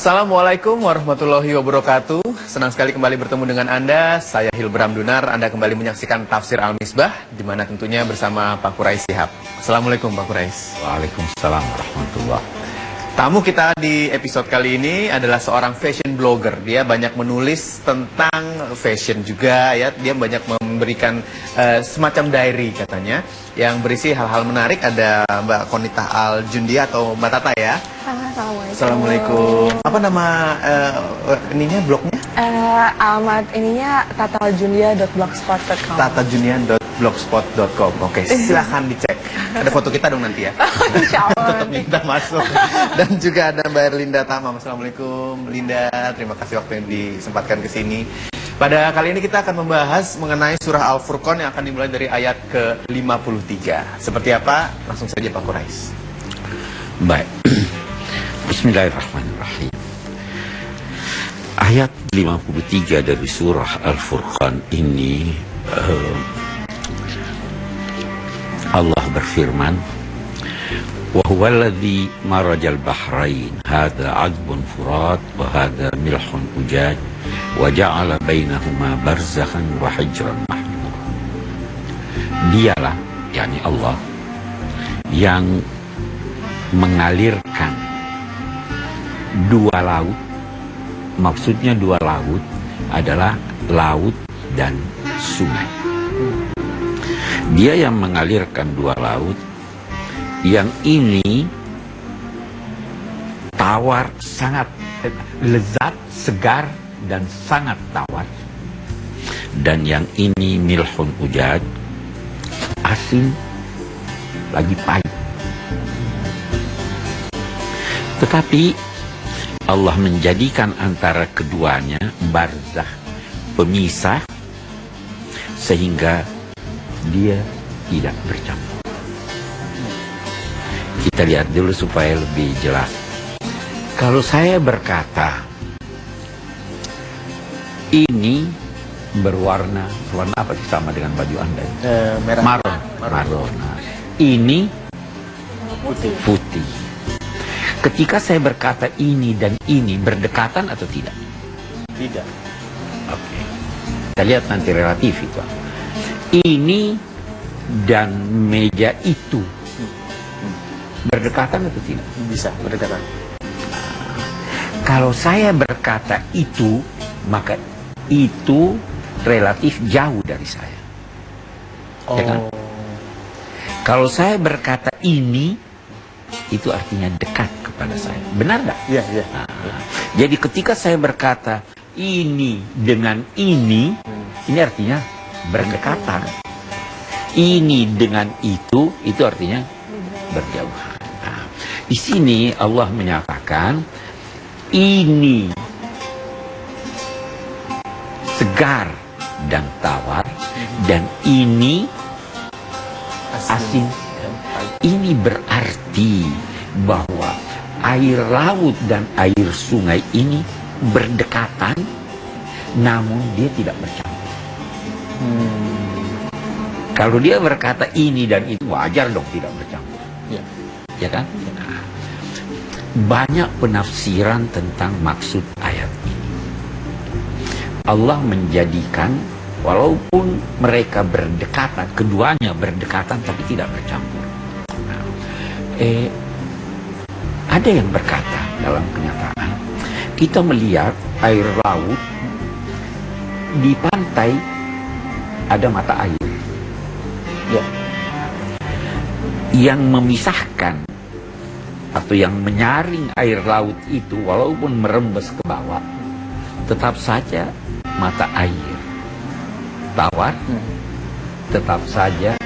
Assalamualaikum warahmatullahi wabarakatuh. Senang sekali kembali bertemu dengan Anda. Saya Hilbram Dunar. Anda kembali menyaksikan Tafsir Al-Misbah, di mana tentunya bersama Pak Quraish Shihab. Assalamualaikum Pak Quraish. Waalaikumsalam warahmatullahi. Tamu kita di episode kali ini adalah seorang fashion blogger. Dia banyak menulis tentang fashion juga, ya. Dia banyak memberikan semacam diary katanya, yang berisi hal-hal menarik. Ada Mbak Konita Al-Jundia atau Mbak Tata ya. Assalamualaikum. Assalamualaikum. Apa nama ininya, blognya? Alamat ininya tatajundia.blogspot.com. tatajunia.blogspot.com. Oke, silahkan dicek. Ada foto kita dong nanti ya. Insya Allah. Tetap minta masuk. Dan juga ada Mbak Erlinda Tamam. Assalamualaikum Linda. Terima kasih waktu yang disempatkan ke sini. Pada kali ini kita akan membahas mengenai surah Al-Furqan yang akan dimulai dari ayat ke-53. Seperti apa? Langsung saja Pak Quraish. Baik. Bismillahirrahmanirrahim. Ayat 53 dari surah Al-Furqan ini Allah berfirman, wa huwallazi marajal bahrain hadza 'adbun furat wa hadza milhun ujaj wa ja'ala bainahuma barzakhan wa hijran mahmur. Dialah, yakni Allah, yang mengalirkan dua laut. Maksudnya dua laut adalah laut dan sungai. Dia yang mengalirkan dua laut, yang ini tawar, sangat lezat, segar, dan sangat tawar. Dan yang ini milhun ujad, asin, lagi pahit. Tetapi Allah menjadikan antara keduanya barzakh, pemisah, sehingga dia tidak bercampur. Kita lihat dulu supaya lebih jelas. Kalau saya berkata ini berwarna apa sih, sama dengan baju Anda? Merah. Maron. Ini putih. Ketika saya berkata ini dan ini berdekatan atau tidak? Tidak. Oke. Kita lihat nanti relatif itu. Ini dan meja itu berdekatan atau tidak? Bisa berdekatan. Kalau saya berkata itu, maka itu relatif jauh dari saya. Ya kan? Kalau saya berkata ini, itu artinya dekat kepada saya. Benar nggak? Iya, iya. Jadi ketika saya berkata ini dengan ini artinya berdekatan. Ini dengan itu artinya berjauhan. Nah, di sini Allah menyatakan ini segar dan tawar, dan ini asin. Ini berarti bahwa air laut dan air sungai ini berdekatan, namun dia tidak bercampur. Kalau dia berkata ini dan itu, wajar dong tidak bercampur. Ya kan? Nah, banyak penafsiran tentang maksud ayat ini. Allah menjadikan walaupun mereka berdekatan, keduanya berdekatan tapi tidak bercampur. Nah, ada yang berkata dalam kenyataan, kita melihat air laut di pantai, ada mata air. Ya. Yang memisahkan atau yang menyaring air laut itu, walaupun merembes ke bawah, tetap saja mata air tawar, tetap saja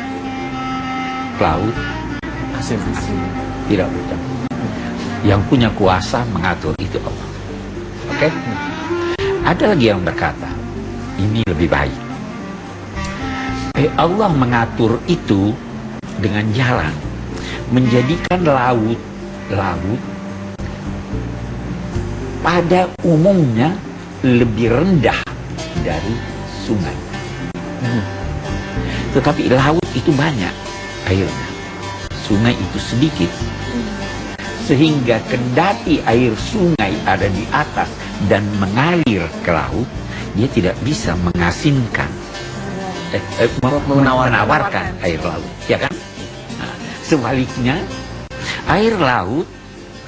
laut asin, tidak bercampur. Yang punya kuasa mengatur itu Allah. Oke? Ada lagi yang berkata ini lebih baik. Allah mengatur itu dengan jalan, menjadikan laut pada umumnya lebih rendah dari sungai. Tetapi laut itu banyak airnya, sungai itu sedikit. Sehingga kendati air sungai ada di atas dan mengalir ke laut, dia tidak bisa mengasinkan, menawarkan air laut, ya kan? Nah, sebaliknya, air laut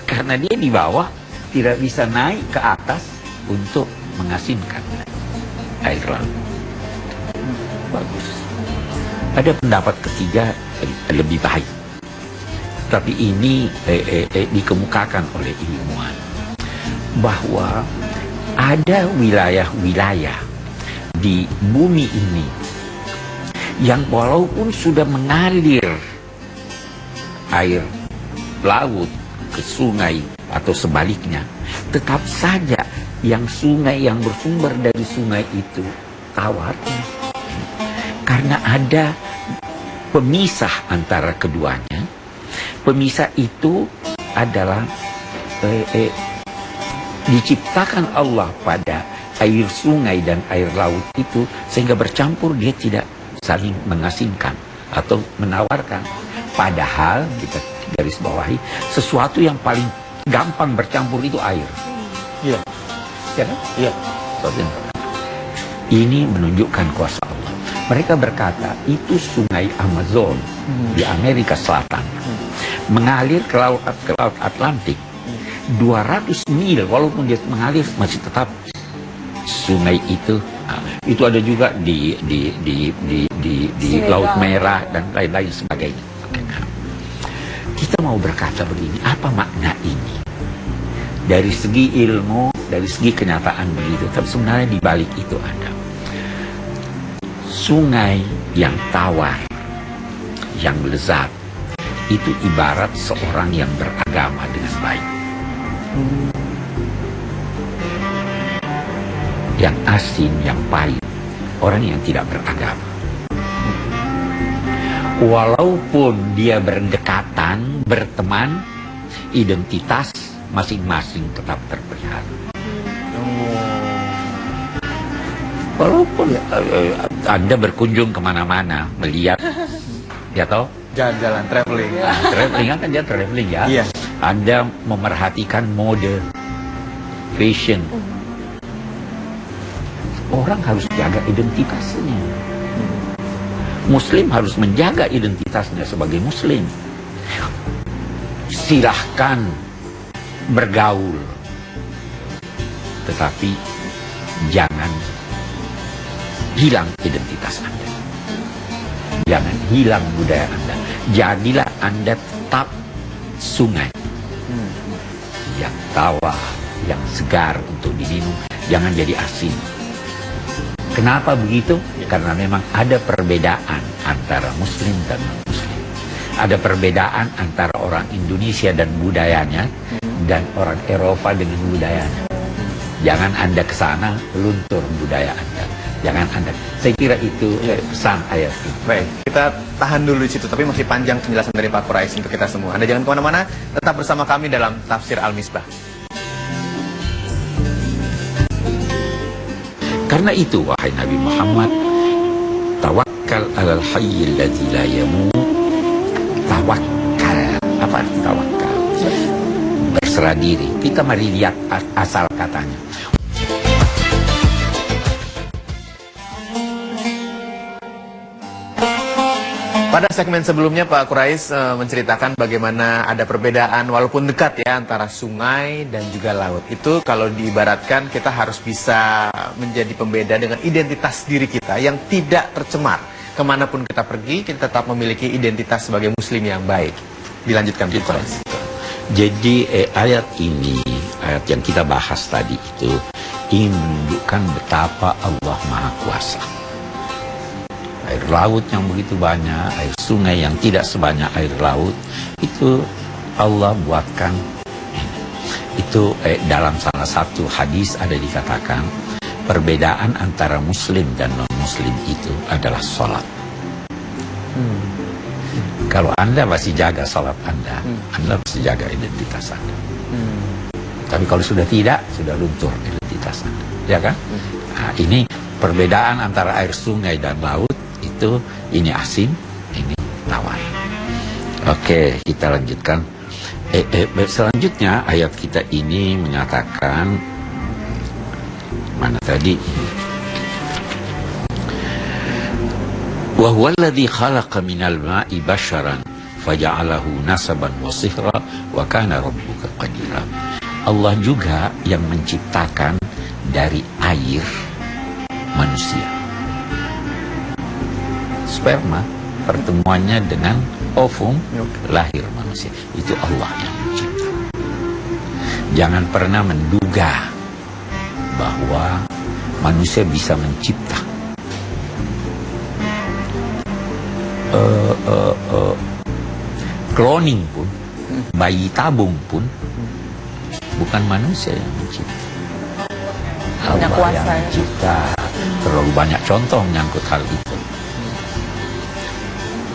karena dia di bawah tidak bisa naik ke atas untuk mengasinkan air laut. Bagus. Ada pendapat ketiga lebih baik, tapi ini dikemukakan oleh ilmuwan bahwa ada wilayah-wilayah di bumi ini yang walaupun sudah mengalir air laut ke sungai atau sebaliknya, tetap saja yang sungai yang bersumber dari sungai itu tawar, karena ada pemisah antara keduanya. Pemisah itu adalah diciptakan Allah pada air sungai dan air laut itu, sehingga bercampur dia tidak saling mengasinkan atau menawarkan. Padahal kita garis bawahi, sesuatu yang paling gampang bercampur itu air. Iya. Ya kan? Iya. Ini menunjukkan kuasa Allah. Mereka berkata itu sungai Amazon di Amerika Selatan mengalir ke laut Atlantik 200 mil, walaupun dia mengalir masih tetap sungai itu. Itu ada juga di Laut Merah dan lain-lain sebagainya. Kita mau berkata begini, apa makna ini? Dari segi ilmu, dari segi kenyataan begitu, tapi sebenarnya di balik itu ada sungai yang tawar, yang lezat, itu ibarat seorang yang beragama dengan baik. Yang asin, yang pahit, orang yang tidak beragama. Walaupun dia berdekatan, berteman, identitas masing-masing tetap terpelihara. Walaupun Anda berkunjung kemana-mana, melihat, ya toh? Jalan-jalan, traveling. Traveling kan dia traveling ya. Iya. Anda memerhatikan mode, fashion. Orang harus jaga identitasnya. Muslim harus menjaga identitasnya sebagai Muslim. Silahkan bergaul, tetapi jangan hilang identitas Anda. Jangan hilang budaya Anda. Jadilah Anda tetap sungai yang tawar, yang segar untuk diminum. Jangan jadi asin. Kenapa begitu? Karena memang ada perbedaan antara Muslim dan non-Muslim. Ada perbedaan antara orang Indonesia dan budayanya dan orang Eropa dengan budayanya. Jangan Anda ke sana luntur budaya Anda. Jangan Anda. Saya kira itu pesan ayat ini. Baik, kita tahan dulu di situ, tapi masih panjang penjelasan dari Pak Quraish untuk kita semua. Anda jangan kemana-mana, tetap bersama kami dalam Tafsir Al-Misbah. Karena itu, wahai Nabi Muhammad, tawakkal alal hayyil ladzi la yamut. Tawakkal. Apa arti tawakal? Berserah diri. Kita mari lihat asal katanya. Pada segmen sebelumnya Pak Quraish menceritakan bagaimana ada perbedaan walaupun dekat ya antara sungai dan juga laut. Itu kalau diibaratkan kita harus bisa menjadi pembeda dengan identitas diri kita yang tidak tercemar. Kemanapun kita pergi, kita tetap memiliki identitas sebagai Muslim yang baik. Dilanjutkan Pak Quraish. Jadi ayat ini, ayat yang kita bahas tadi itu ingin menunjukkan betapa Allah Maha Kuasa. Air laut yang begitu banyak, air sungai yang tidak sebanyak air laut, itu Allah buatkan. Itu dalam salah satu hadis ada dikatakan, perbedaan antara Muslim dan non-Muslim itu adalah sholat. Kalau Anda masih jaga sholat Anda, Anda masih jaga identitas Anda. Tapi kalau sudah tidak, sudah luntur identitas Anda. Ya kan? Nah, ini perbedaan antara air sungai dan laut. Itu ini asin, ini tawar. Oke, kita lanjutkan. Selanjutnya ayat kita ini menyatakan, mana tadi? Wa huwa alladhi khalaqa minal ma'i basharan faja'alahu nasaban wa sihra wa kana rabbuka qadira. Allah juga yang menciptakan dari air manusia. Sperma pertemuannya dengan ovum lahir manusia. Itu Allah yang mencipta. Jangan pernah menduga bahwa manusia bisa mencipta. Cloning pun, bayi tabung pun bukan manusia yang mencipta. Allah yang mencipta. Terlalu banyak contoh menyangkut hal itu.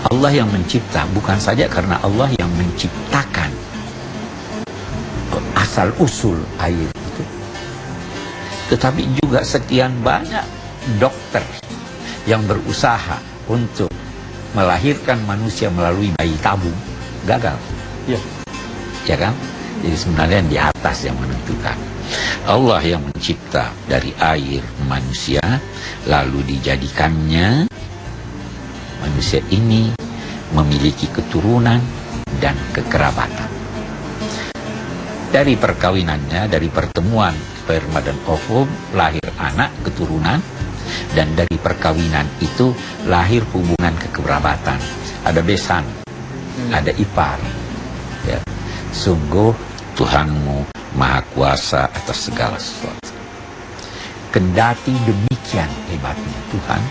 Allah yang mencipta, bukan saja karena Allah yang menciptakan asal-usul air itu, tetapi juga sekian banyak dokter yang berusaha untuk melahirkan manusia melalui bayi tabung, gagal. Ya kan? Jadi sebenarnya yang di atas yang menentukan. Allah yang mencipta dari air manusia, lalu dijadikannya manusia ini memiliki keturunan dan kekerabatan. Dari perkawinannya, dari pertemuan sperma dan ovum, lahir anak keturunan, dan dari perkawinan itu lahir hubungan kekerabatan. Ada besan, ada ipar. Ya. Sungguh Tuhanmu Maha Kuasa atas segala sesuatu. Kendati demikian hebatnya Tuhan,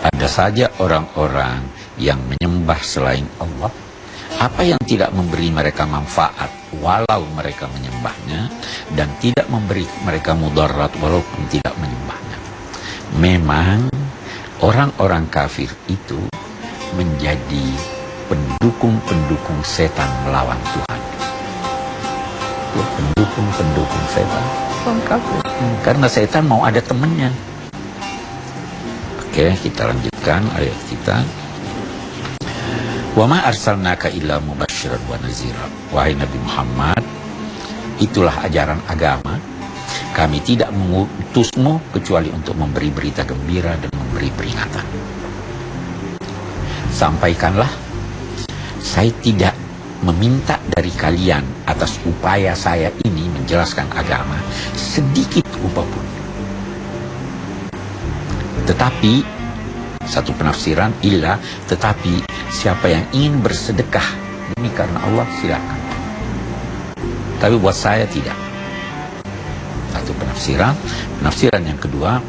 ada saja orang-orang yang menyembah selain Allah. Apa yang tidak memberi mereka manfaat walau mereka menyembahnya, dan tidak memberi mereka mudarat walaupun tidak menyembahnya. Memang orang-orang kafir itu menjadi pendukung-pendukung setan melawan Tuhan. Pendukung-pendukung setan. Karena setan mau ada temannya. Oke, kita lanjutkan ayat kita. Wa ma arsalnaka illa mubasysyiran wa nazira. Wahai Nabi Muhammad, itulah ajaran agama. Kami tidak mengutusmu kecuali untuk memberi berita gembira dan memberi peringatan. Sampaikanlah, saya tidak meminta dari kalian atas upaya saya ini menjelaskan agama sedikit upah pun. Tetapi satu penafsiran illa, tetapi siapa yang ingin bersedekah demi karena Allah silakan. Tapi buat saya tidak. Satu penafsiran. Penafsiran yang kedua,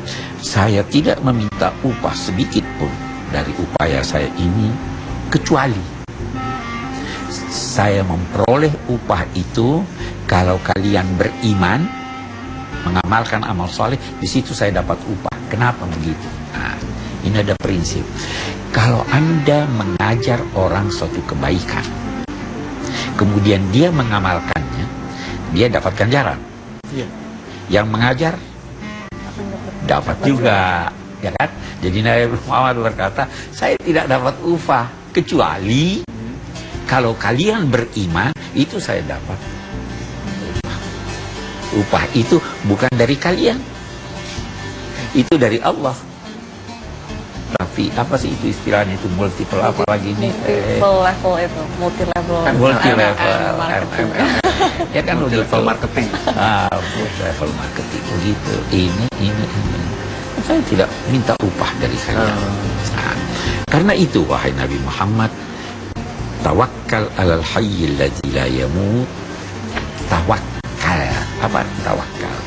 saya tidak meminta upah sedikit pun dari upaya saya ini, kecuali saya memperoleh upah itu kalau kalian beriman, mengamalkan amal soleh, di situ saya dapat upah. Kenapa begitu? Nah, ini ada prinsip. Kalau Anda mengajar orang suatu kebaikan, kemudian dia mengamalkannya, dia dapat ganjaran. Yang mengajar dapat juga, ya kan? Jadi Nabi Muhammad berkata, saya tidak dapat upah kecuali kalau kalian beriman, itu saya dapat upah. Upah itu bukan dari kalian, itu dari Allah. Tapi apa sih itu istilahnya itu multiple apa lagi ini? Level itu, multi level. Multi level, ya kan level marketing. Level marketing begitu. Ini. Saya tidak minta upah dari kalian. Nah, karena itu wahai Nabi Muhammad, tawakkal alal hayyil ladzi la yamut. Tawakkal. Apa tawakkal?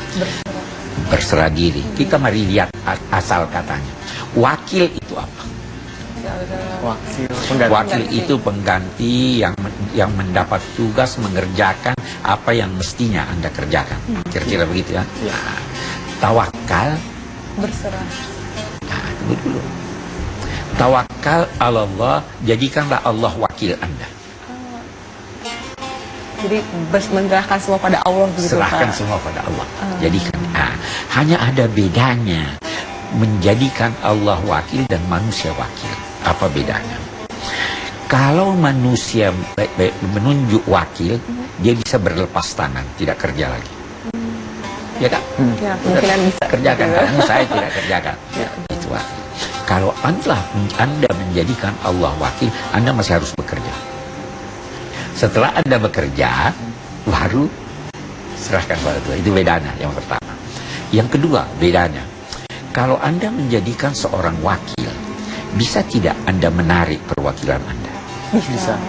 Berserah diri. Kita mari lihat asal katanya. Wakil itu apa? Wakil itu pengganti yang mendapat tugas mengerjakan apa yang mestinya Anda kerjakan. Kira-kira begitu ya. Nah, tawakal Berserah. Nah, tunggu dulu. Tawakal Allah, jadikanlah Allah wakil Anda. Jadi menyerahkan semua pada Allah begitu, Serahkan Pak? semua pada Allah. Jadikan. Nah, hanya ada bedanya menjadikan Allah wakil dan manusia wakil. Apa bedanya? Kalau manusia baik-baik menunjuk wakil, dia bisa berlepas tangan, tidak kerja lagi. Ya kan? Ya, kemungkinan bisa. Kerjakan kamu, saya tidak kerjakan. Itu wakil. Kalau Anda menjadikan Allah wakil, Anda masih harus bekerja. Setelah Anda bekerja, baru serahkan pada Tuhan. Itu bedanya yang pertama. Yang kedua, bedanya, kalau Anda menjadikan seorang wakil, bisa tidak Anda menarik perwakilan Anda? Bisa.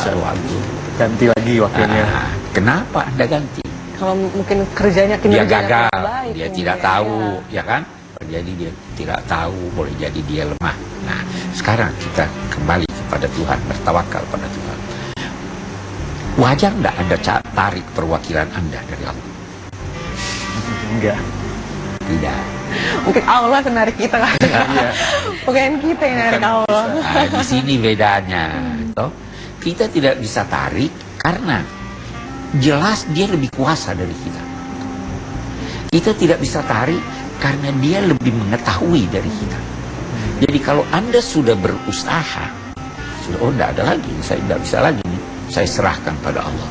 Waduh. Ganti lagi wakilnya. Kenapa Anda ganti? Kalau mungkin kerjanya Dia kinerjanya gagal, kurang baik, dia mungkin tidak ya. tahu, ya kan? Jadi dia tidak tahu, boleh jadi dia lemah. Nah, sekarang kita kembali kepada Tuhan, bertawakal pada Tuhan. Wajar enggak Anda tarik perwakilan Anda dari Allah? Enggak. Tidak. Mungkin Allah yang narik kita kan. Bukan kita yang narik Allah. Nah, di sini bedanya. Toh, kita tidak bisa tarik karena jelas dia lebih kuasa dari kita. Kita tidak bisa tarik karena dia lebih mengetahui dari kita. Jadi kalau Anda sudah berusaha, sudah enggak ada lagi, saya tidak bisa lagi nih, saya serahkan pada Allah.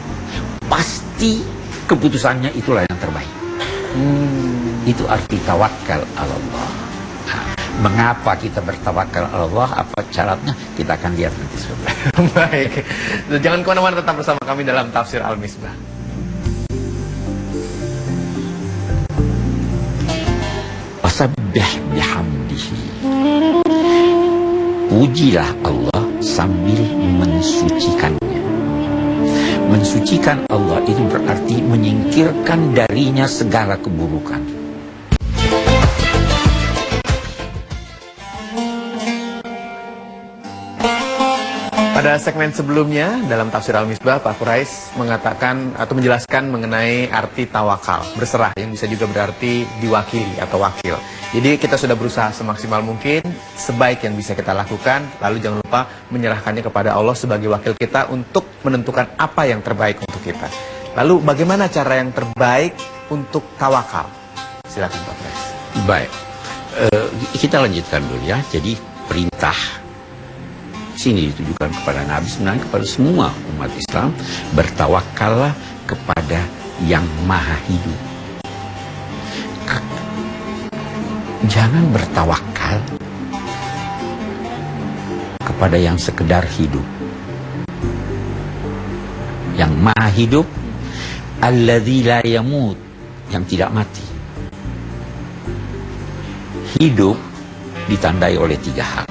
Pasti keputusannya itulah yang terbaik. Itu arti tawakal Allah. Nah, mengapa kita bertawakal Allah? Apa syaratnya? Kita akan lihat nanti. Baik. Jangan kemana-mana, tetap bersama kami dalam Tafsir Al-Misbah. Wasabbih bihamdihi. Pujilah Allah sambil mensucikannya. Mensucikan Allah itu berarti menyingkirkan darinya segala keburukan. Pada segmen sebelumnya dalam Tafsir Al-Misbah, Pak Quraish mengatakan atau menjelaskan mengenai arti tawakal, berserah, yang bisa juga berarti diwakili atau wakil. Jadi kita sudah berusaha semaksimal mungkin, sebaik yang bisa kita lakukan, lalu jangan lupa menyerahkannya kepada Allah sebagai wakil kita untuk menentukan apa yang terbaik untuk kita. Lalu bagaimana cara yang terbaik untuk tawakal? Silakan Pak Quraish. Baik, kita lanjutkan dulu ya. Jadi perintah sini ditujukan kepada Nabi, sebenarnya kepada semua umat Islam, bertawakallah kepada yang maha hidup. Jangan bertawakal kepada yang sekedar hidup. Yang maha hidup, alladzi la yamut, yang tidak mati. Hidup ditandai oleh 3 hal: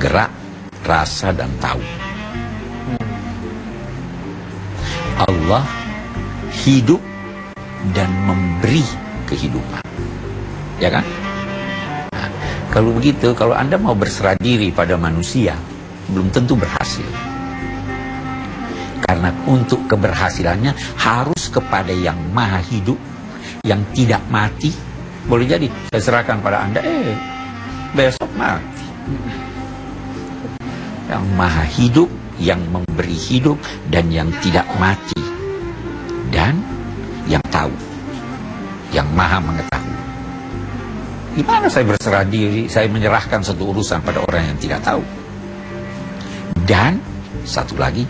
gerak, rasa, dan tahu. Allah hidup dan memberi kehidupan. Ya kan? Nah, kalau begitu, kalau Anda mau berserah diri pada manusia, belum tentu berhasil. Karena untuk keberhasilannya harus kepada yang maha hidup, yang tidak mati. Boleh jadi saya serahkan pada Anda, besok mati. Yang maha hidup, yang memberi hidup, dan yang tidak mati, dan yang tahu, yang maha mengetahui. Gimana saya berserah diri, saya menyerahkan satu urusan pada orang yang tidak tahu? Dan satu lagi,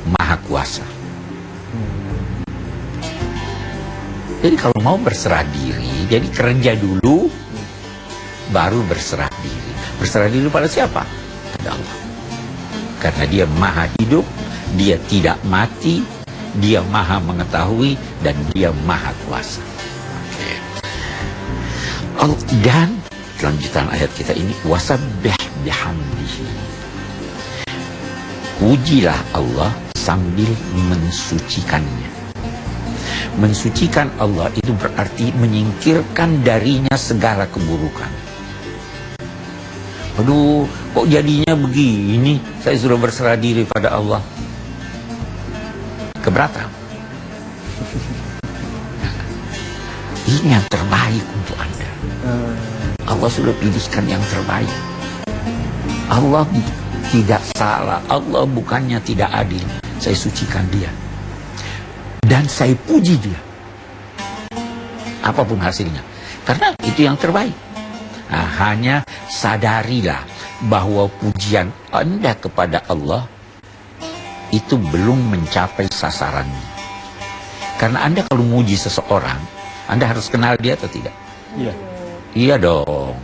maha kuasa. Jadi kalau mau berserah diri, jadi kerja dulu, baru berserah diri. Berserah diri pada siapa? Pada Allah. Karena dia maha hidup, dia tidak mati, dia maha mengetahui, dan dia maha kuasa. Dan lanjutan ayat kita ini, wasabbih bihamdihi. Pujilah Allah sambil mensucikannya. Mensucikan Allah itu berarti menyingkirkan darinya segala keburukan. Aduh, kok jadinya begini? Saya sudah berserah diri pada Allah. Keberatan. Ini yang terbaik untuk Anda. Allah sudah pilihkan yang terbaik. Allah tidak salah. Allah bukannya tidak adil. Saya sucikan dia. Dan saya puji dia. Apapun hasilnya. Karena itu yang terbaik. Nah, hanya sadarilah bahwa pujian Anda kepada Allah itu belum mencapai sasarannya. Karena Anda kalau muji seseorang, Anda harus kenal dia atau tidak? Iya. Iya dong,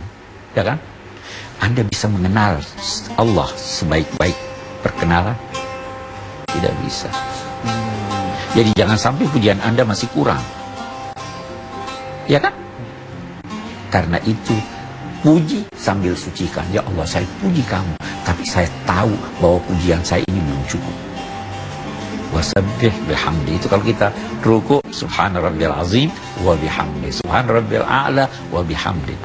ya kan? Anda bisa mengenal Allah sebaik-baik perkenalan? Tidak bisa. Jadi jangan sampai pujian Anda masih kurang. Ya kan? Karena itu, puji sambil sucikan. Ya Allah, saya puji kamu, tapi saya tahu bahwa pujian saya ini belum cukup. Wasabbih bihamdi. Itu kalau kita ruku, subhana rabbil azim wa bihamdi, subhana rabbil a'la wa bihamdi.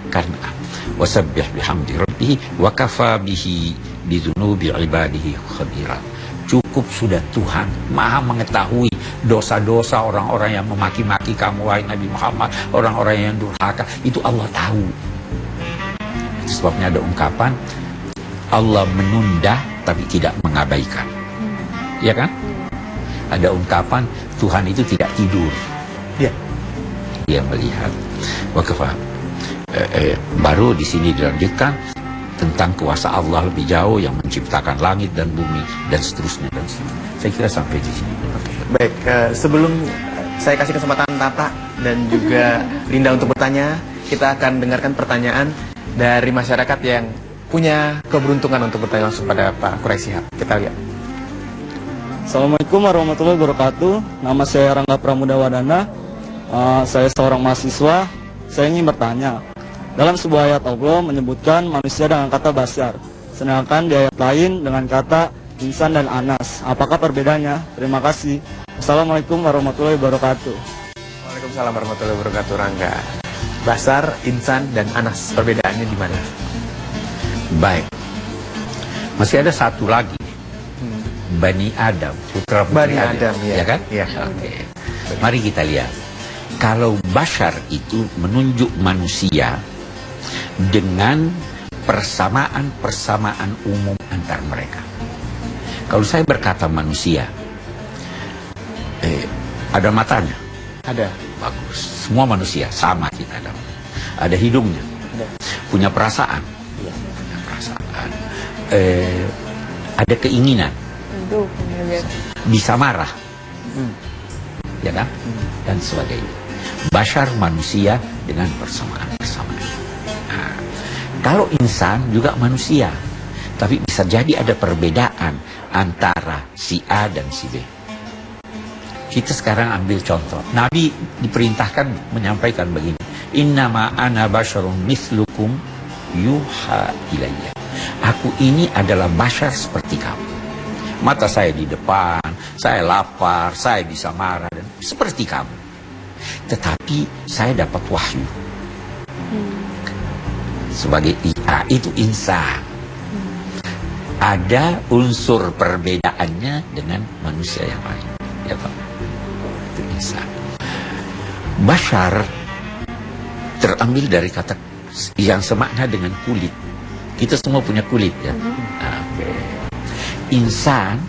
Karena wasabbih bihamdi rabbih wa kafa bihi bidunubi ibadihi khabira. Cukup sudah Tuhan maha mengetahui dosa-dosa orang-orang yang memaki-maki kamu, wahai Nabi Muhammad, orang-orang yang durhaka. Itu Allah tahu. Sebabnya ada ungkapan, Allah menunda tapi tidak mengabaikan. Ya kan? Ada ungkapan, Tuhan itu tidak tidur. Ya. Dia melihat. Wakafa. Baru di sini dilanjutkan tentang kuasa Allah lebih jauh yang menciptakan langit dan bumi dan seterusnya dan seterusnya. Saya kira sampai di sini. Baik, sebelum saya kasih kesempatan Tata dan juga Linda untuk bertanya, kita akan dengarkan pertanyaan dari masyarakat yang punya keberuntungan untuk bertanya langsung pada Pak Quraisy Shihab. Kita lihat. Assalamualaikum warahmatullahi wabarakatuh. Nama saya Rangga Pramudawadana. Saya seorang mahasiswa. Saya ingin bertanya. Dalam sebuah ayat Allah menyebutkan manusia dengan kata basyar, sedangkan di ayat lain dengan kata insan dan anas. Apakah perbedaannya? Terima kasih. Assalamualaikum warahmatullahi wabarakatuh. Waalaikumsalam warahmatullahi wabarakatuh, Rangga. Basar, insan, dan anas. Perbedaannya di mana? Baik. Masih ada satu lagi. Bani Adam, putra putri Bani Adam, ya kan? Iya. Oke. Mari kita lihat. Kalau bashar itu menunjuk manusia dengan persamaan umum antar mereka. Kalau saya berkata manusia, ada matanya, Ada. bagus. Semua manusia sama kita ada. Ada hidungnya, punya perasaan, punya perasaan. Ada keinginan, bisa marah, ya kan? Dan sebagainya. Bashar manusia dengan persamaan. Nah, kalau insan juga manusia, tapi bisa jadi ada perbedaan antara si A dan si B. Kita sekarang ambil contoh. Nabi diperintahkan menyampaikan begini. Innama ana basharun mislukum yuha ilayya. Aku ini adalah bashar seperti kamu. Mata saya di depan, saya lapar, saya bisa marah, dan seperti kamu. Tetapi saya dapat wahyu. Sebagai IA, itu insan. Ada unsur perbedaannya dengan manusia yang lain. Ya Pak? Itu insan. Bashar terambil dari kata yang semakna dengan kulit. Kita semua punya kulit ya. Insan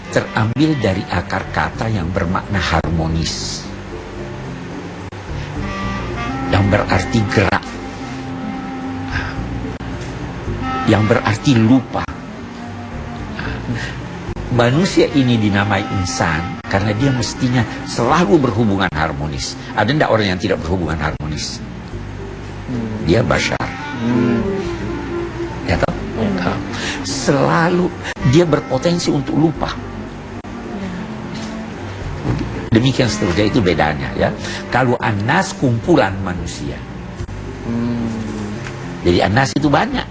terambil dari akar kata yang bermakna harmonis, yang berarti gerak, yang berarti lupa. Manusia ini dinamai insan karena dia mestinya selalu berhubungan harmonis. Ada tidak orang yang tidak berhubungan harmonis? Dia bashar. Ya toh? Selalu dia berpotensi untuk lupa. Demikian seterusnya, itu bedanya ya. Kalau anas kumpulan manusia. Jadi anas itu banyak.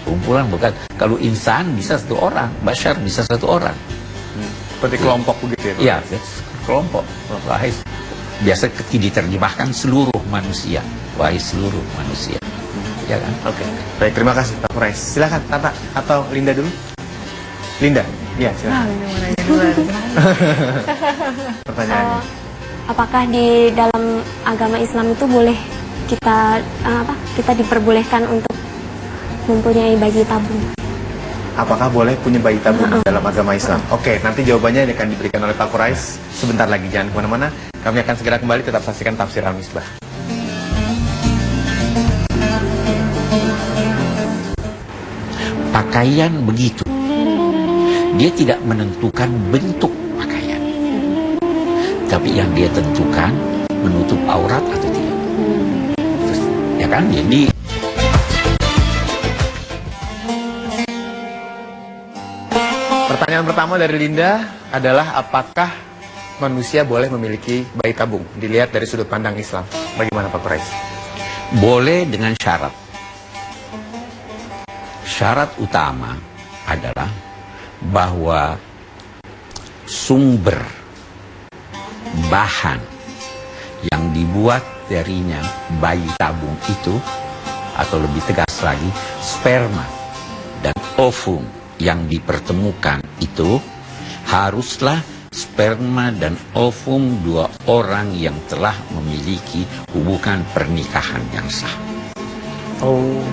Kumpulan bukan. Kalau insan bisa satu orang, bashar bisa satu orang. Seperti kelompok begitu ya? Iya, kelompok. Wahai, biasa diterjemahkan seluruh manusia. Wahai seluruh manusia. Ya kan? Oke. Baik, terima kasih Pak Quraisy. Silakan Tata atau Linda dulu. Linda, iya silakan. Pertanyaannya. Apakah di dalam agama Islam itu boleh kita kita diperbolehkan untuk mempunyai bayi tabung? Apakah boleh punya bayi tabung dalam agama Islam? Oke, nanti jawabannya akan diberikan oleh Pak Quraisy sebentar lagi. Jangan kemana-mana. Kami akan segera kembali. Tetap saksikan Tafsir Al-Misbah. pakaian begitu. Dia tidak menentukan bentuk pakaian, tapi yang dia tentukan menutup aurat atau tidak. Terus, ya kan? Jadi Pertanyaan pertama dari Linda adalah apakah manusia boleh memiliki bayi tabung? Dilihat dari sudut pandang Islam. Bagaimana Pak Quraisy? boleh dengan syarat. Syarat utama adalah bahwa sumber bahan yang dibuat darinya bayi tabung itu, atau lebih tegas lagi, sperma dan ovum yang dipertemukan itu haruslah sperma dan ovum dua orang yang telah memiliki hubungan pernikahan yang sah. Oh.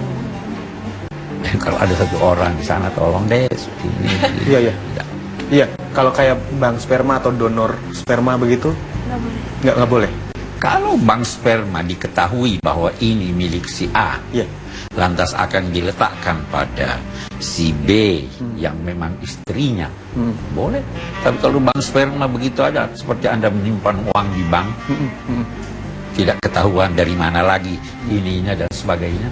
Kalau ada satu orang di sana, tolong deh. Ini. Iya, iya. Tidak. Iya, kalau kayak bank sperma atau donor sperma begitu, Nggak boleh. nggak boleh. Kalau bank sperma diketahui bahwa ini milik si A, Iya. lantas akan diletakkan pada si B yang memang istrinya, boleh. Tapi kalau bank sperma begitu ada, seperti Anda menyimpan uang di bank, tidak ketahuan dari mana lagi ininya dan sebagainya,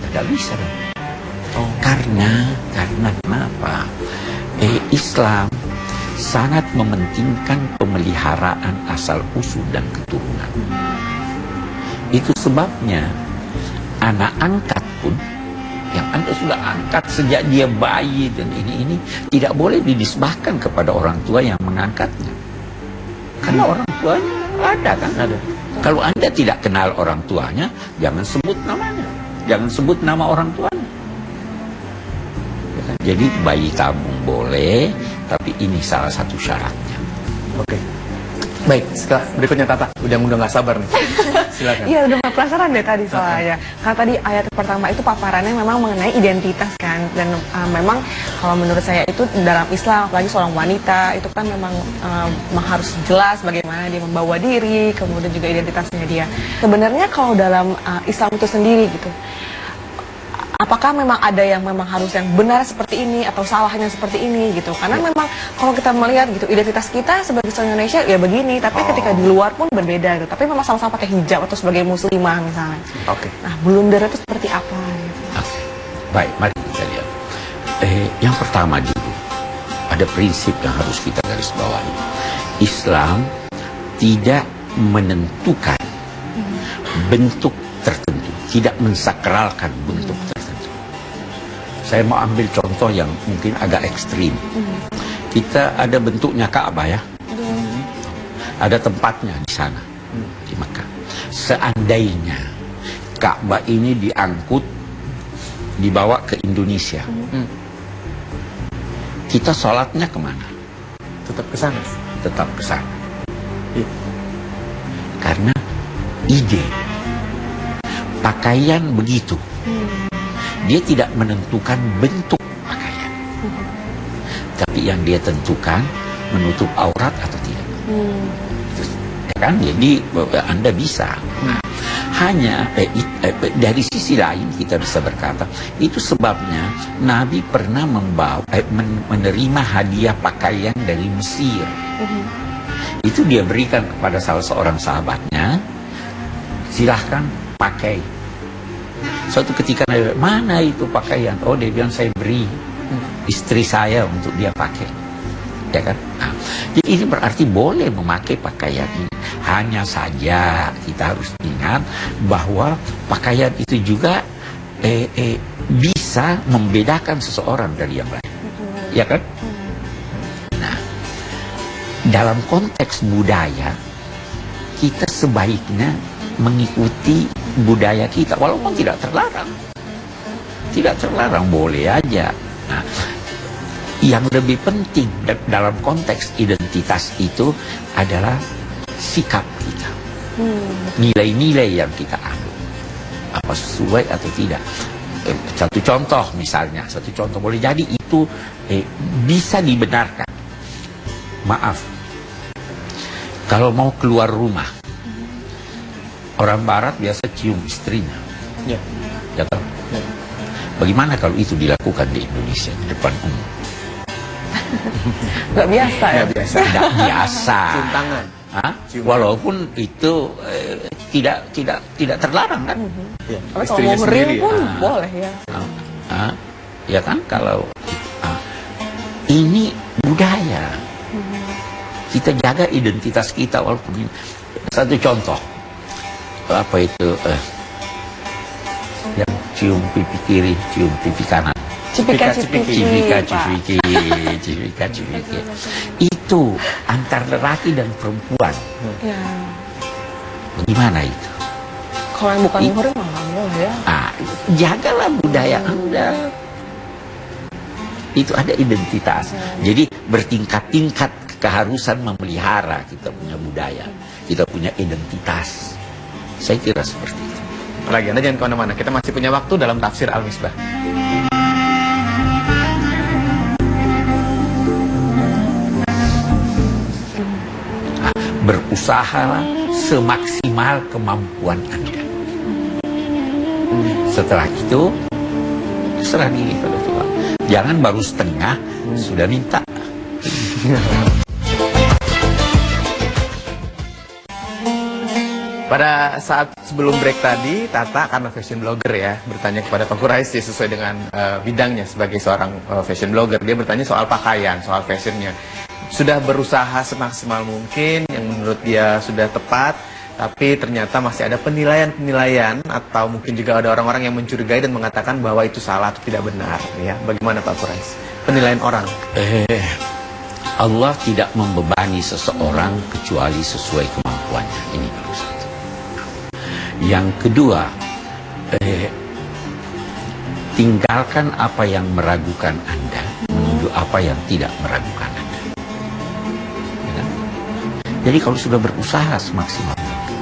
tidak bisa dong. Oh. Karena kenapa? Islam sangat mementingkan pemeliharaan asal usul dan keturunan. Itu sebabnya anak angkat pun yang Anda sudah angkat sejak dia bayi dan ini tidak boleh dinisbahkan kepada orang tua yang mengangkatnya. Karena orang tuanya ada kan? Ada. Kalau Anda tidak kenal orang tuanya, jangan sebut namanya. Jangan sebut nama orang tuanya. Ya kan? Jadi bayi tabung boleh, tapi ini salah satu syaratnya. Oke. Baik, setelah berikutnya Tata. Udah nggak sabar nih. Silakan. Iya, udah mulai penasaran deh tadi soalnya. Karena tadi ayat pertama itu paparannya memang mengenai identitas kan. Dan memang kalau menurut saya itu dalam Islam, apalagi seorang wanita, itu kan memang harus jelas bagaimana dia membawa diri, kemudian juga identitasnya dia. Sebenarnya kalau dalam Islam itu sendiri gitu, apakah memang ada yang memang harus yang benar seperti ini atau salahnya seperti ini gitu? Karena memang kalau kita melihat gitu identitas kita sebagai seorang Indonesia ya begini, tapi ketika di luar pun berbeda gitu. Tapi memang sama-sama pakai hijab atau sebagai muslimah misalnya. Oke. Nah, blunder itu seperti apa gitu? Oke. Baik, mari kita lihat. Yang pertama dulu, ada prinsip yang harus kita garis bawahi. Islam tidak menentukan bentuk tertentu, tidak mensakralkan bentuk tertentu. Saya mau ambil contoh yang mungkin agak ekstrim. Kita ada bentuknya Ka'bah ya. Ada tempatnya di sana, di Makkah. Seandainya Ka'bah ini diangkut, dibawa ke Indonesia, kita sholatnya kemana? Tetap ke sana. Tetap ke sana. Iya. Karena ide pakaian begitu, dia tidak menentukan bentuk pakaian, tapi yang dia tentukan menutup aurat atau tidak. Ya kan? Jadi Anda bisa. Nah, hanya dari sisi lain kita bisa berkata, itu sebabnya Nabi pernah menerima hadiah pakaian dari Mesir. Itu dia berikan kepada salah seorang sahabatnya, silahkan pakai. Suatu ketika Nabi, mana itu pakaian? Oh, dia bilang saya beri istri saya untuk dia pakai. Ya kan? Nah, jadi ini berarti boleh memakai pakaian ini. Hanya saja kita harus ingat bahwa pakaian itu juga bisa membedakan seseorang dari yang lain. Ya kan? Nah, dalam konteks budaya, kita sebaiknya mengikuti budaya kita, walaupun tidak terlarang. Tidak terlarang, boleh aja. Nah, yang lebih penting dalam konteks identitas itu adalah sikap kita. Nilai-nilai yang kita anut. Apa sesuai atau tidak. Satu contoh misalnya, satu contoh boleh jadi itu bisa dibenarkan. Maaf, kalau mau keluar rumah, orang barat biasa cium istrinya. Iya. Ya kan? Bagaimana kalau itu dilakukan di Indonesia di depan umum? Nggak biasa ya? Nggak biasa. Tidak biasa. Cium tangan. Hah? Cium Walaupun itu tidak terlarang kan? Ya, Tapi kalau istrinya mau ngering sendiri ya. pun boleh ya. Ya kan kalau ini budaya. Kita jaga identitas kita walaupun ini. Satu contoh. Apa itu? Yang cium pipi kiri, cium pipi kanan. Cipika-cipiki, Cipika, cipiki. Itu antar lelaki dan perempuan. Ya. Bagaimana itu? Kalau yang bukan muhrim mah nggak boleh ya. Jagalah budaya Anda. Itu ada identitas. Jadi bertingkat-tingkat keharusan memelihara kita punya budaya. Kita punya identitas. Saya kira seperti itu. Lagi Anda jangan kemana-mana. Kita masih punya waktu dalam tafsir Al-Misbah. Berusahalah semaksimal kemampuan Anda. Setelah itu, serah diri pada Tuhan. Jangan baru setengah, sudah minta. Pada saat sebelum break tadi, Tata karena fashion blogger ya, bertanya kepada Pak Quraish ya, sesuai dengan bidangnya sebagai seorang fashion blogger. Dia bertanya soal pakaian, soal fashionnya. Sudah berusaha semaksimal mungkin, yang menurut dia sudah tepat, tapi ternyata masih ada penilaian-penilaian atau mungkin juga ada orang-orang yang mencurigai dan mengatakan bahwa itu salah atau tidak benar. Ya, bagaimana Pak Quraish? Penilaian orang. Allah tidak membebani seseorang kecuali sesuai kemampuannya. Ini baru satu. Yang kedua, tinggalkan apa yang meragukan Anda menuju apa yang tidak meragukan Anda. Ya kan? Jadi kalau sudah berusaha semaksimal mungkin,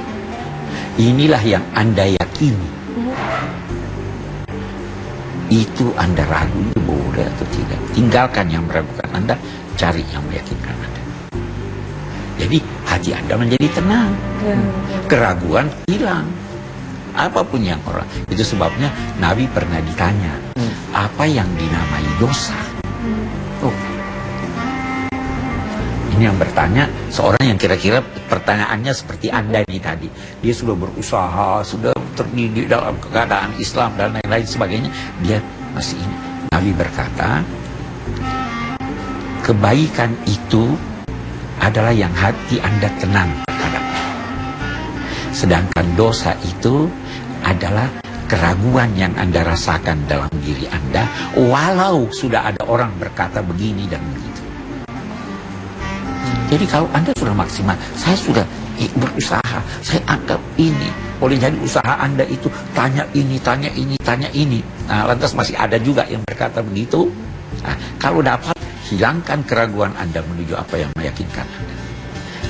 inilah yang Anda yakini. Itu Anda ragu itu boleh atau tidak. Tinggalkan yang meragukan Anda, cari yang meyakinkan Anda. Jadi hati Anda menjadi tenang. Keraguan hilang. Apapun yang orang. Itu sebabnya Nabi pernah ditanya, apa yang dinamai dosa? Oh. Ini yang bertanya seorang yang kira-kira pertanyaannya seperti Anda ini tadi. Dia sudah berusaha, sudah terdidik dalam keadaan Islam dan lain-lain sebagainya. Dia masih ini. Nabi berkata, kebaikan itu adalah yang hati Anda tenang terhadapnya. Sedangkan dosa itu adalah keraguan yang Anda rasakan dalam diri Anda, walau sudah ada orang berkata begini dan begitu. Jadi kalau Anda sudah maksimal, saya sudah berusaha, saya anggap ini. Boleh jadi usaha Anda itu tanya ini, tanya ini, tanya ini. Nah, lantas masih ada juga yang berkata begitu. Nah, kalau dapat, hilangkan keraguan Anda menuju apa yang meyakinkan Anda.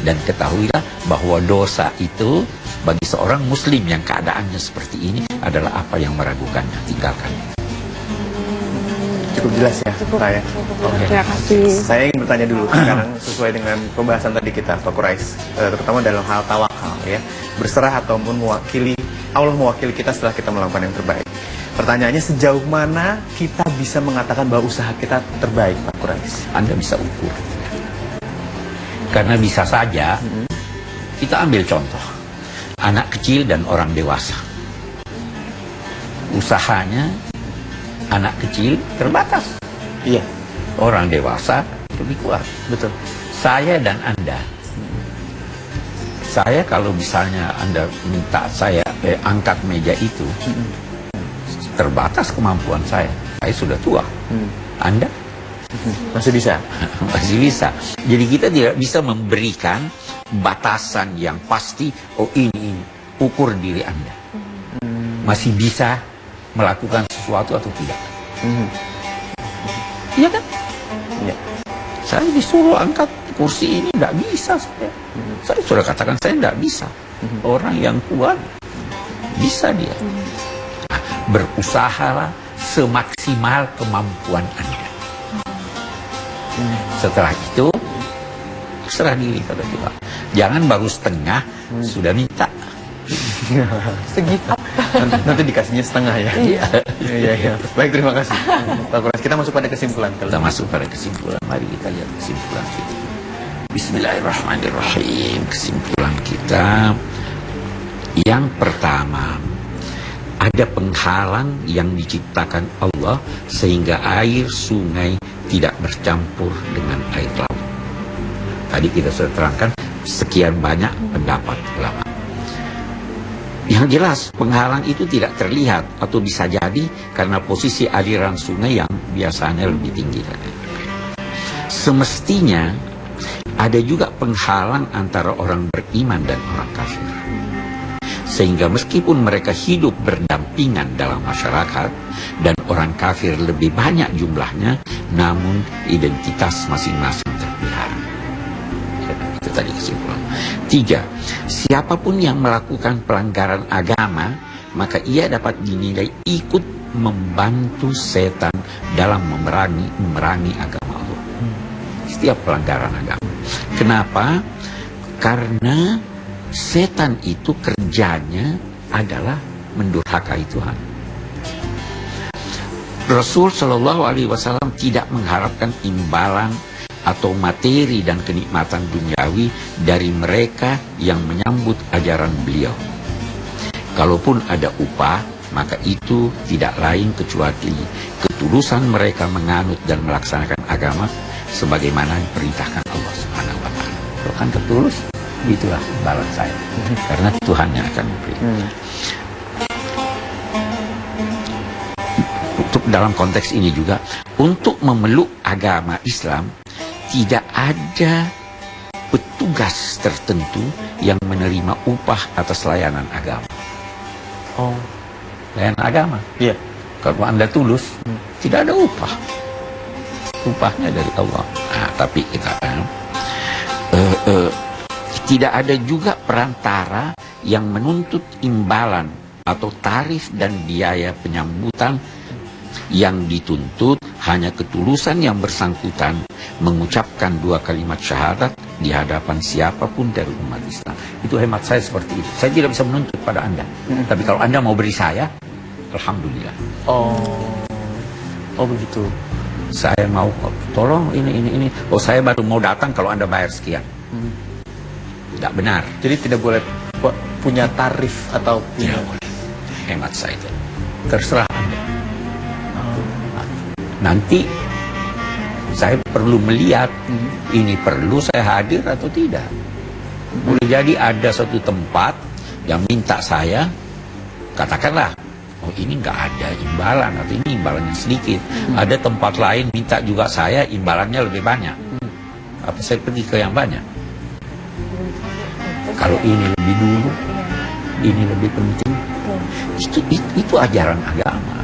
Dan ketahuilah bahwa dosa itu bagi seorang muslim yang keadaannya seperti ini adalah apa yang meragukannya. Tinggalkan. Cukup jelas ya, saya. Oke. Terima kasih. Saya ingin bertanya dulu sekarang sesuai dengan pembahasan tadi kita, Pak Quraish, terutama dalam hal tawakal ya, berserah ataupun mewakili Allah mewakili kita setelah kita melakukan yang terbaik. Pertanyaannya, sejauh mana kita bisa mengatakan bahwa usaha kita terbaik, Pak Quraish? Anda bisa ukur. Karena bisa saja kita ambil contoh anak kecil dan orang dewasa. Usahanya anak kecil terbatas. Iya, Orang dewasa lebih kuat. betul. Saya dan Anda. Saya kalau misalnya Anda minta saya angkat meja itu, terbatas kemampuan saya. Saya sudah tua. Anda? Masih bisa. Masih bisa. Jadi kita tidak bisa memberikan batasan yang pasti, oh ini, ukur diri Anda. Masih bisa melakukan sesuatu atau tidak. Iya kan? Iya. Saya disuruh angkat kursi ini, tidak bisa saya. Saya sudah katakan saya tidak bisa. Orang yang kuat, bisa dia. Nah, berusahalah semaksimal kemampuan Anda. Setelah itu, serah diri pada Tuhan. Jangan baru setengah, sudah minta. Segitu. Nanti dikasihnya setengah ya. Iya. Iya. Baik, terima kasih. Pak Kuras, kita masuk pada kesimpulan. Kita masuk pada kesimpulan. Mari kita lihat kesimpulan kita. Bismillahirrahmanirrahim. Kesimpulan kita yang pertama, ada penghalang yang diciptakan Allah sehingga air sungai tidak bercampur dengan air laut. Tadi kita sudah terangkan sekian banyak pendapat ulama. Yang jelas penghalang itu tidak terlihat atau bisa jadi karena posisi aliran sungai yang biasanya lebih tinggi. Semestinya ada juga penghalang antara orang beriman dan orang kafir. Sehingga meskipun mereka hidup berdampingan dalam masyarakat dan orang kafir lebih banyak jumlahnya, namun identitas masing-masing terpelihara. Itu tadi kesimpulan. 3. Siapapun yang melakukan pelanggaran agama, maka ia dapat dinilai ikut membantu setan dalam memerangi agama Allah. Setiap pelanggaran agama. Kenapa? Karena setan itu kerjanya adalah mendurhakai Tuhan. Rasul Shallallahu Alaihi Wasallam tidak mengharapkan imbalan atau materi dan kenikmatan duniawi dari mereka yang menyambut ajaran beliau. Kalaupun ada upah, maka itu tidak lain kecuali ketulusan mereka menganut dan melaksanakan agama sebagaimana diperintahkan Allah Subhanahu Wa Taala. Kalau kan ketulus, itulah imbalan saya, karena Tuhan yang akan memberi. Untuk dalam konteks ini juga, untuk memeluk agama Islam tidak ada petugas tertentu yang menerima upah atas layanan agama. Oh, Layanan agama. iya. Kalau Anda tulus, tidak ada upah. Upahnya dari Allah. Nah, tapi kita tidak ada juga perantara yang menuntut imbalan atau tarif dan biaya penyambutan. Yang dituntut hanya ketulusan yang bersangkutan mengucapkan 2 kalimat syahadat di hadapan siapapun dari umat Islam. Itu hemat saya seperti itu. Saya tidak bisa menuntut pada Anda. Tapi kalau Anda mau beri saya, alhamdulillah. Oh begitu. Saya mau, tolong ini. Oh, saya baru mau datang kalau Anda bayar sekian. Tidak benar. Jadi tidak boleh punya tarif atau punya... Tidak boleh. Hemat saya itu. Terserah Anda. Nanti saya perlu melihat ini perlu saya hadir atau tidak. Boleh jadi ada suatu tempat yang minta saya, katakanlah, oh ini nggak ada imbalan atau ini imbalannya sedikit. Ada tempat lain minta juga saya, imbalannya lebih banyak. Apa saya pergi ke yang banyak? Kalau ini lebih dulu, ini lebih penting. Itu ajaran agama.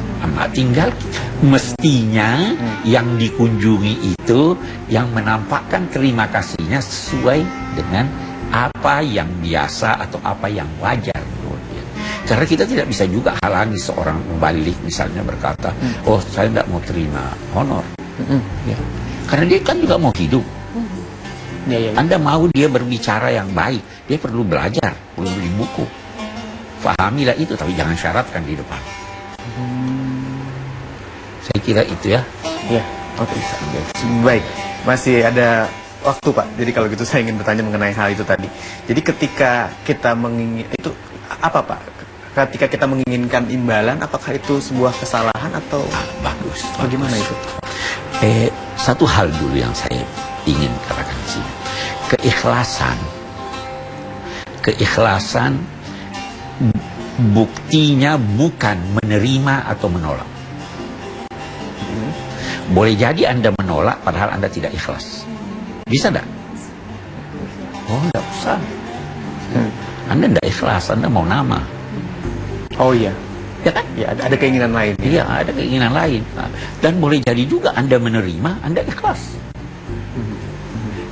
Tinggal mestinya yang dikunjungi itu yang menampakkan terima kasihnya sesuai dengan apa yang biasa atau apa yang wajar. Karena kita tidak bisa juga halangi seorang mubalik misalnya berkata, oh saya tidak mau terima honor. Ya. Karena dia kan juga mau hidup. Anda mau dia berbicara yang baik, dia perlu belajar, perlu beli buku. Fahamilah itu, tapi jangan syaratkan di depan. Saya kira itu ya. Ya, oke. Baik, masih ada waktu Pak. Jadi kalau gitu saya ingin bertanya mengenai hal itu tadi. Jadi ketika kita itu apa Pak? Ketika kita menginginkan imbalan, apakah itu sebuah kesalahan atau bagus? Bagaimana itu? Satu hal dulu yang saya ingin katakan di sini. Keikhlasan buktinya bukan menerima atau menolak. Boleh jadi Anda menolak padahal Anda tidak ikhlas. Bisa enggak? Oh, enggak usah. Anda enggak ikhlas, Anda mau nama. Oh iya. Ya kan? Ya, ada keinginan lain. Iya, ada keinginan lain. Dan boleh jadi juga Anda menerima, Anda ikhlas.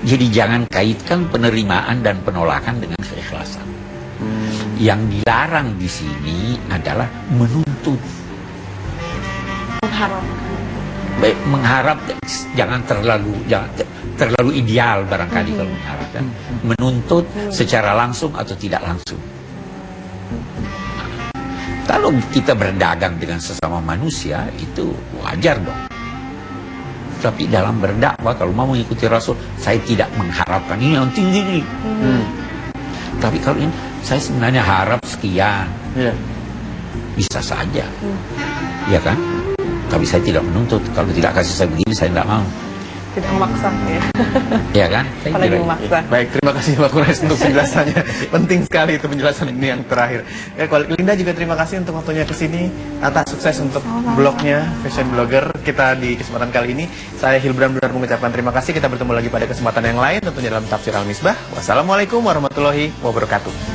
Jadi jangan kaitkan penerimaan dan penolakan dengan keikhlasan. Yang dilarang di sini adalah menuntut. Baik, mengharap jangan terlalu ideal barangkali kalau mengharapkan. Menuntut secara langsung atau tidak langsung. Kalau kita berdagang dengan sesama manusia, itu wajar dong. Tapi dalam berdakwah, kalau mau mengikuti Rasul, saya tidak mengharapkan ini yang tinggi. Tapi kalau ini, saya sebenarnya harap sekian. Bisa saja. Ya kan? Tapi saya tidak menuntut. Kalau tidak kasih saya begini, saya tidak mau. Tidak memaksa ya. Ya kan? Saya Apalagi tidak- memaksa. Baik, terima kasih Pak Kures untuk penjelasannya. Penting sekali itu penjelasan ini yang terakhir. Ya, kalau Linda juga terima kasih untuk waktunya ke sini. Atas sukses untuk blognya Fashion Blogger. Kita di kesempatan kali ini, saya Hilbram benar mengucapkan terima kasih. Kita bertemu lagi pada kesempatan yang lain, tentunya dalam Tafsir Al-Misbah. Wassalamualaikum warahmatullahi wabarakatuh.